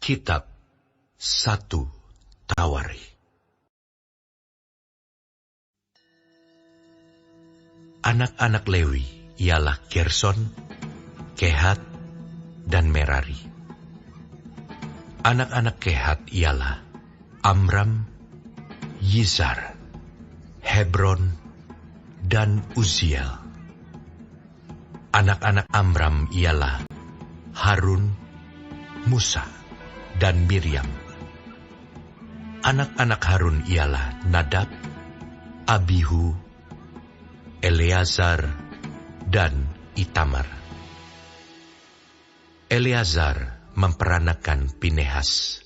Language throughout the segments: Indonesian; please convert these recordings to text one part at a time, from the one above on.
Kitab 1 Tawarikh. Anak-anak Lewi ialah Gerson, Kehat, dan Merari. Anak-anak Kehat ialah Amram, Yizhar, Hebron, dan Uziel. Anak-anak Amram ialah Harun, Musa, dan Miriam. Anak-anak Harun ialah Nadab, Abihu, Eleazar, dan Itamar. Eleazar memperanakan Pinehas.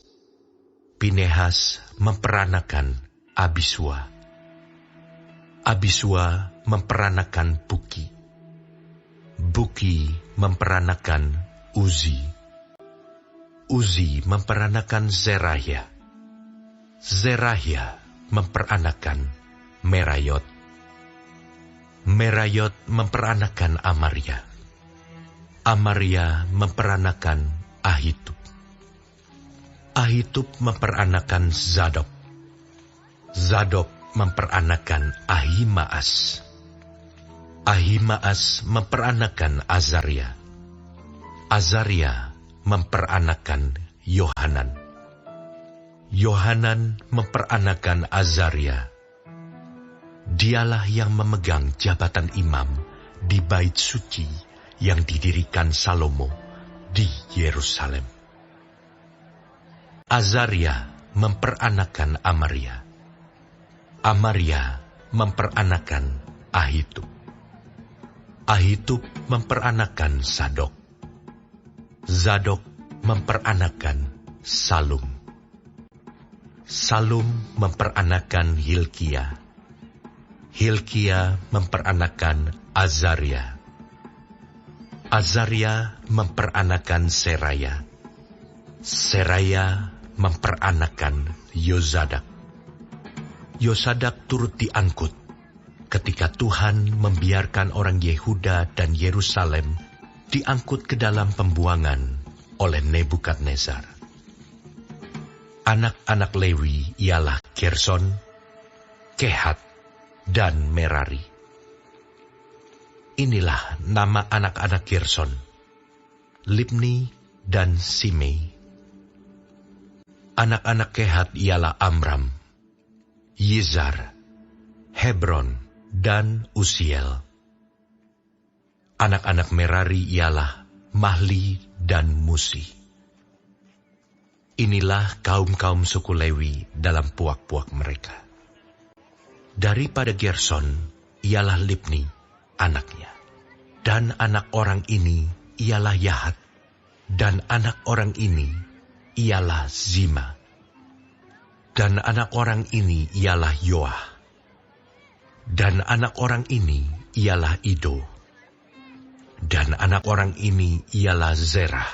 Pinehas memperanakan Abisua. Abisua memperanakan Buki. Buki memperanakan Uzi. Uzi memperanakan Zerahia. Zerahia memperanakan Merayot. Merayot memperanakan Amaria. Amaria memperanakan Ahitub. Ahitub memperanakan Zadok. Zadok memperanakan Ahimaas. Ahimaas memperanakan Azaria. Azaria memperanakan Yohanan. Yohanan memperanakan Azaria. Dialah yang memegang jabatan imam di bait suci yang didirikan Salomo di Yerusalem. Azaria memperanakan Amaria. Amaria memperanakan Ahitub. Ahitub memperanakan Zadok. Zadok memperanakan Salum. Salum memperanakan Hilkia. Hilkia memperanakan Azaria. Azaria memperanakan Seraya. Seraya memperanakan Yozadak. Yozadak turut diangkut ketika Tuhan membiarkan orang Yehuda dan Yerusalem diangkut ke dalam pembuangan oleh Nebukadnezar. Anak-anak Lewi ialah Gerson, Kehat, dan Merari. Inilah nama anak-anak Gerson, Libni dan Simei. Anak-anak Kehat ialah Amram, Yizhar, Hebron, dan Uziel. Anak-anak Merari ialah Mahli dan Musi. Inilah kaum-kaum suku Lewi dalam puak-puak mereka. Daripada Gerson ialah Libni, anaknya. Dan anak orang ini ialah Yahat. Dan anak orang ini ialah Zima. Dan anak orang ini ialah Yoah. Dan anak orang ini ialah Ido. Dan anak orang ini ialah Zerah.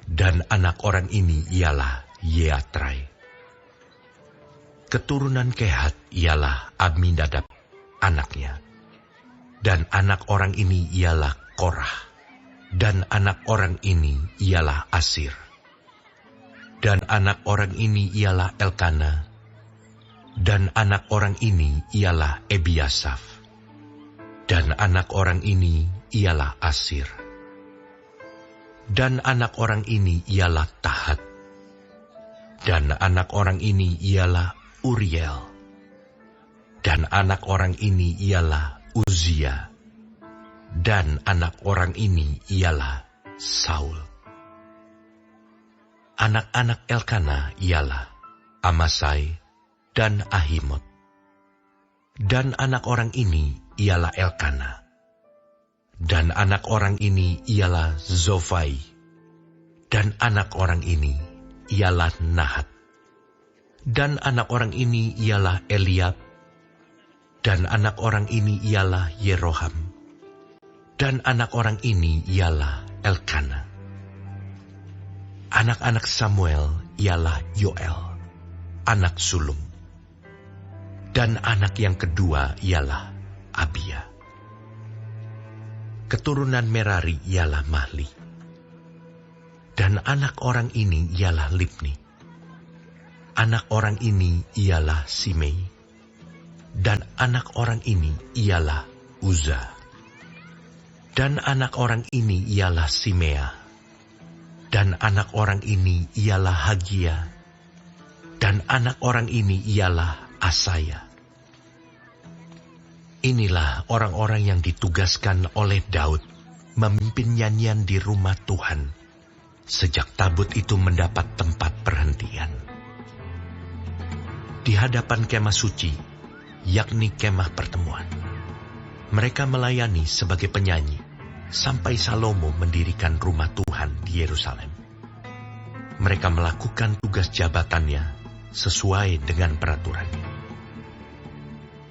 Dan anak orang ini ialah Yeatrai. Keturunan Kehat ialah Aminadab, anaknya. Dan anak orang ini ialah Korah. Dan anak orang ini ialah Asir. Dan anak orang ini ialah Elkana. Dan anak orang ini ialah Ebiasaf. Dan anak orang ini ialah Asir. Dan anak orang ini ialah Tahat. Dan anak orang ini ialah Uriel. Dan anak orang ini ialah Uzia. Dan anak orang ini ialah Saul. Anak-anak Elkana ialah Amasai dan Ahimot. Dan anak orang ini ialah Elkana. Dan anak orang ini ialah Zofai. Dan anak orang ini ialah Nahat. Dan anak orang ini ialah Eliab. Dan anak orang ini ialah Yeroham. Dan anak orang ini ialah Elkana. Anak-anak Samuel ialah Yoel, anak sulung. Dan anak yang kedua ialah Abia. Keturunan Merari ialah Mahli. Dan anak orang ini ialah Libni. Anak orang ini ialah Simei. Dan anak orang ini ialah Uza. Dan anak orang ini ialah Simea. Dan anak orang ini ialah Hagia. Dan anak orang ini ialah Asaya. Inilah orang-orang yang ditugaskan oleh Daud memimpin nyanyian di rumah Tuhan sejak tabut itu mendapat tempat perhentian. Di hadapan kemah suci, yakni kemah pertemuan, mereka melayani sebagai penyanyi sampai Salomo mendirikan rumah Tuhan di Yerusalem. Mereka melakukan tugas jabatannya sesuai dengan peraturannya.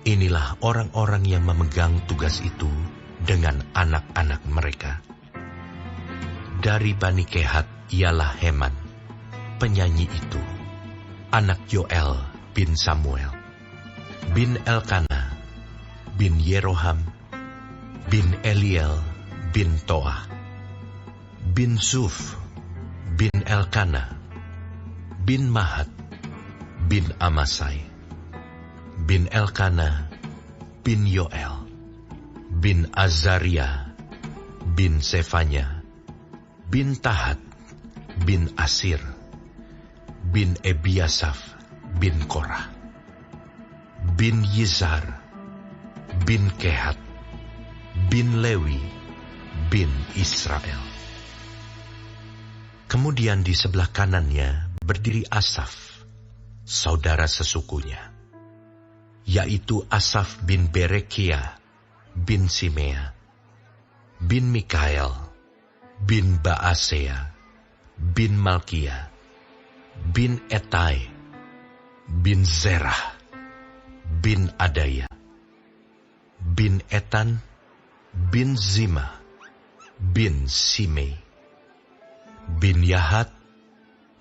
Inilah orang-orang yang memegang tugas itu dengan anak-anak mereka. Dari Bani Kehat ialah Heman, penyanyi itu, anak Yoel bin Samuel, bin Elkana, bin Yeroham, bin Eliel, bin Toah, bin Suf, bin Elkana, bin Mahat, bin Amasai, bin Elkana, bin Yoel, bin Azaria, bin Sefanya, bin Tahat, bin Asir, bin Ebiasaf, bin Korah, bin Yizar, bin Kehat, bin Lewi, bin Israel. Kemudian di sebelah kanannya berdiri Asaf, saudara sesukunya, yaitu Asaf bin Berekia, bin Simea, bin Mikael, bin Baasea, bin Malkia, bin Etai, bin Zerah, bin Adaya, bin Etan, bin Zima, bin Simei, bin Yahat,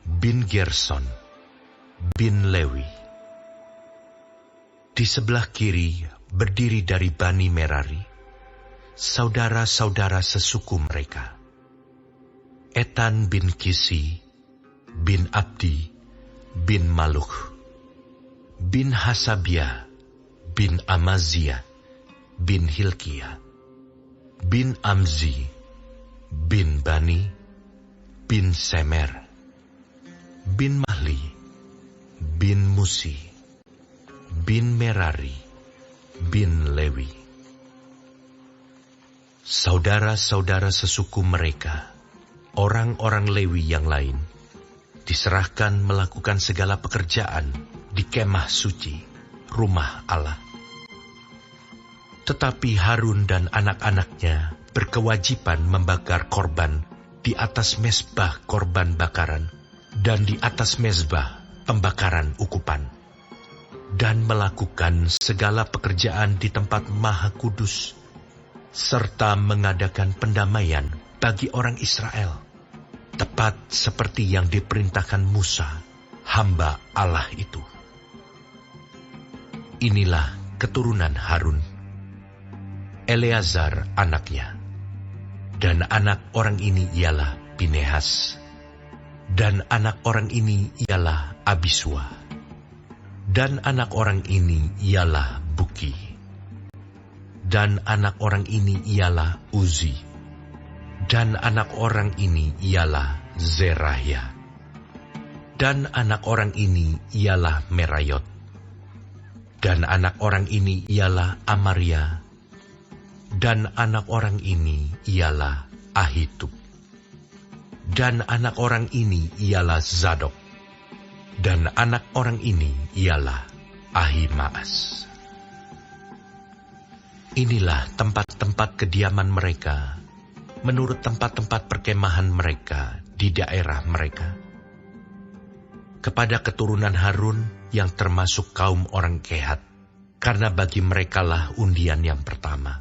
bin Gerson, bin Lewi. Di sebelah kiri berdiri dari Bani Merari, saudara-saudara sesuku mereka, Etan bin Kisi, bin Abdi, bin Maluk, bin Hasabia, bin Amazia, bin Hilkia, bin Amzi, bin Bani, bin Semer, bin Mahli, bin Musi, bin Merari, bin Lewi. Saudara-saudara sesuku mereka, orang-orang Lewi yang lain, diserahkan melakukan segala pekerjaan di kemah suci, rumah Allah. Tetapi Harun dan anak-anaknya berkewajiban membakar korban di atas mezbah korban bakaran dan di atas mezbah pembakaran ukupan, dan melakukan segala pekerjaan di tempat Maha Kudus, serta mengadakan pendamaian bagi orang Israel, tepat seperti yang diperintahkan Musa, hamba Allah itu. Inilah keturunan Harun, Eleazar anaknya, dan anak orang ini ialah Pinehas, dan anak orang ini ialah Abisua, dan anak orang ini ialah Buki, dan anak orang ini ialah Uzi, dan anak orang ini ialah Zerahya, dan anak orang ini ialah Merayot, dan anak orang ini ialah Amaria, dan anak orang ini ialah Ahitub, dan anak orang ini ialah Zadok, dan anak orang ini ialah Ahimaas. Inilah tempat-tempat kediaman mereka, menurut tempat-tempat perkemahan mereka di daerah mereka. Kepada keturunan Harun yang termasuk kaum orang Kehat, karena bagi merekalah undian yang pertama.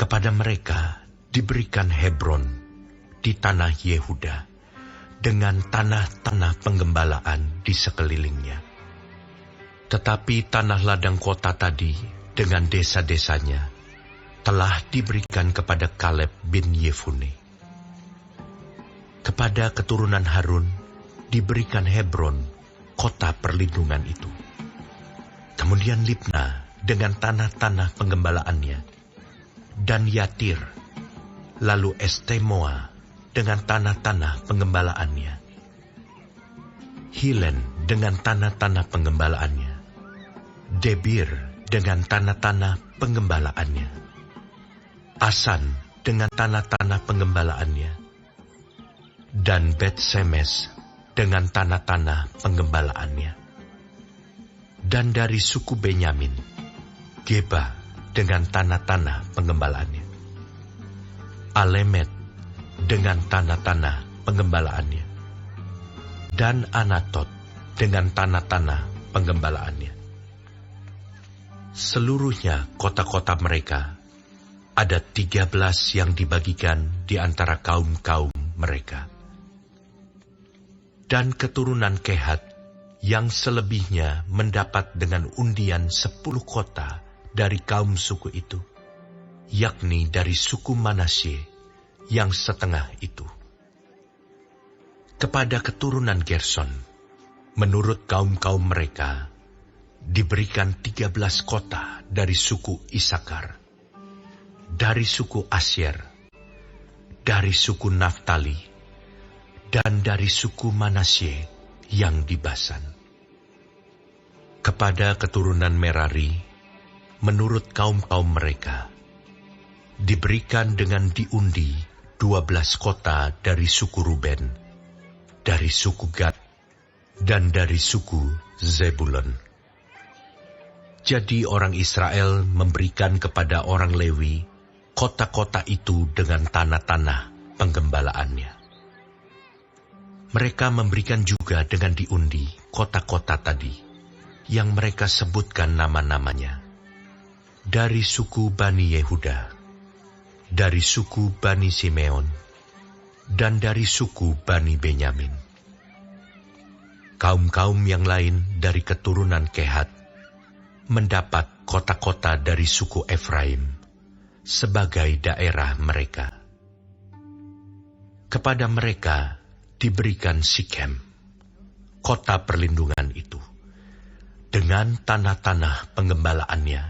Kepada mereka diberikan Hebron di tanah Yehuda, dengan tanah-tanah penggembalaan di sekelilingnya. Tetapi tanah ladang kota tadi dengan desa-desanya telah diberikan kepada Kaleb bin Yefune. Kepada keturunan Harun diberikan Hebron, kota perlindungan itu. Kemudian Libna dengan tanah-tanah penggembalaannya, dan Yatir, lalu Estemoa dengan tanah-tanah penggembalaannya, Hilen dengan tanah-tanah penggembalaannya, Debir dengan tanah-tanah penggembalaannya, Asan dengan tanah-tanah penggembalaannya, dan Bet-Semes dengan tanah-tanah penggembalaannya. Dan dari suku Benyamin, Geba dengan tanah-tanah penggembalaannya, Alemet dengan tanah-tanah penggembalaannya, dan Anatot dengan tanah-tanah penggembalaannya. Seluruhnya kota-kota mereka ada 13 yang dibagikan di antara kaum-kaum mereka. Dan keturunan Kehat yang selebihnya mendapat dengan undian 10 kota dari kaum suku itu, yakni dari suku Manasye yang setengah itu. Kepada keturunan Gerson, menurut kaum-kaum mereka, diberikan 13 kota dari suku Isakar, dari suku Asyer, dari suku Naftali, dan dari suku Manasye yang di Basan. Kepada keturunan Merari, menurut kaum-kaum mereka, diberikan dengan diundi 12 kota dari suku Ruben, dari suku Gad, dan dari suku Zebulon. Jadi orang Israel memberikan kepada orang Lewi kota-kota itu dengan tanah-tanah penggembalaannya. Mereka memberikan juga dengan diundi kota-kota tadi, yang mereka sebutkan nama-namanya. Dari suku Bani Yehuda, dari suku Bani Simeon, dan dari suku Bani Benyamin. Kaum-kaum yang lain dari keturunan Kehat mendapat kota-kota dari suku Efraim sebagai daerah mereka. Kepada mereka diberikan Sikem, kota perlindungan itu, dengan tanah-tanah penggembalaannya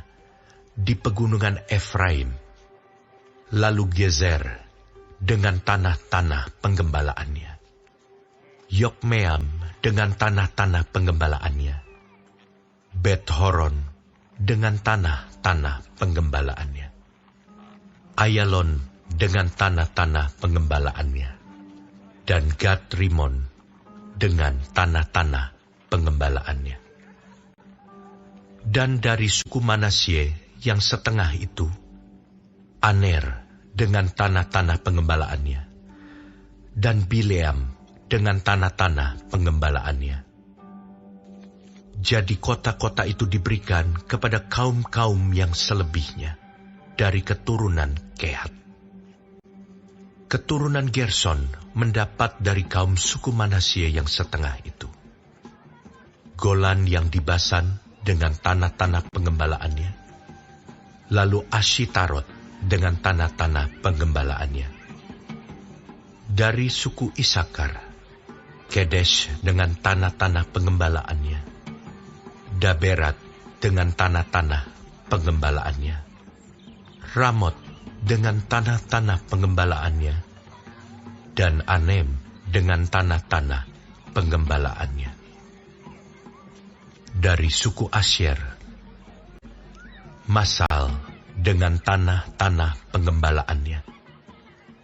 di pegunungan Efraim, lalu Gezer dengan tanah-tanah penggembalaannya, Yokmeam dengan tanah-tanah penggembalaannya, Bet-Horon dengan tanah-tanah penggembalaannya, Ayalon dengan tanah-tanah penggembalaannya, dan Gad-Rimon dengan tanah-tanah penggembalaannya. Dan dari suku Manasye yang setengah itu, Aner dengan tanah-tanah pengembalaannya, dan Bileam dengan tanah-tanah pengembalaannya. Jadi kota-kota itu diberikan kepada kaum-kaum yang selebihnya dari keturunan Kehat. Keturunan Gerson mendapat dari kaum suku Manasye yang setengah itu, Golan yang di Basan dengan tanah-tanah pengembalaannya, lalu Ashitarot dengan tanah-tanah penggembalaannya. Dari suku Isakar, Kedesh dengan tanah-tanah pengembalaannya, Daberat dengan tanah-tanah pengembalaannya, Ramot dengan tanah-tanah pengembalaannya, dan Anem dengan tanah-tanah penggembalaannya. Dari suku Asyer, Masal dengan tanah-tanah penggembalaannya,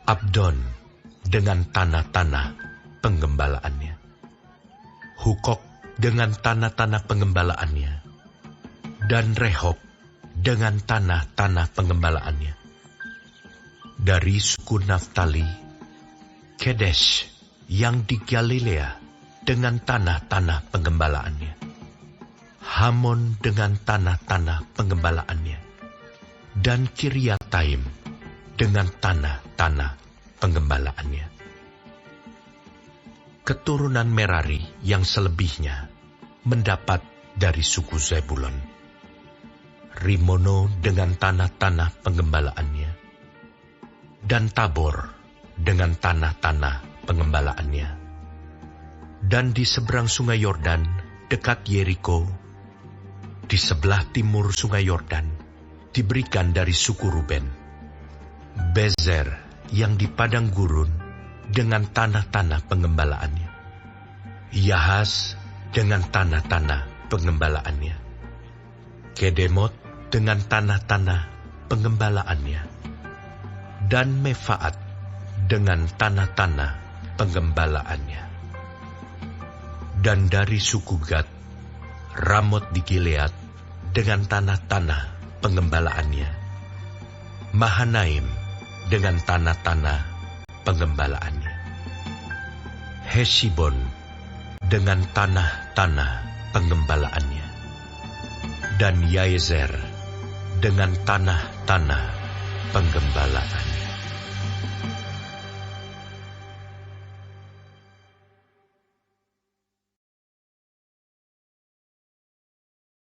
Abdon dengan tanah-tanah penggembalaannya, Hukok dengan tanah-tanah penggembalaannya, dan Rehob dengan tanah-tanah penggembalaannya. Dari suku Naftali, Kedesh yang di Galilea dengan tanah-tanah penggembalaannya, Hamon dengan tanah-tanah penggembalaannya, dan Kiryataim dengan tanah-tanah penggembalaannya. Keturunan Merari yang selebihnya mendapat dari suku Zebulon, Rimono dengan tanah-tanah penggembalaannya, dan Tabor dengan tanah-tanah pengembalaannya. Dan di seberang sungai Yordan, dekat Yeriko, di sebelah timur sungai Yordan, diberikan dari suku Ruben, Bezer yang di padang gurun dengan tanah-tanah pengembalaannya, Yahas dengan tanah-tanah pengembalaannya, Kedemot dengan tanah-tanah pengembalaannya, dan Mefaat dengan tanah-tanah pengembalaannya. Dan dari suku Gad, Ramot di Gilead dengan tanah-tanah pengembalaannya, Mahanaim dengan tanah-tanah pengembalaannya, Hesibon dengan tanah-tanah pengembalaannya, dan Yaezer dengan tanah-tanah penggembalaan.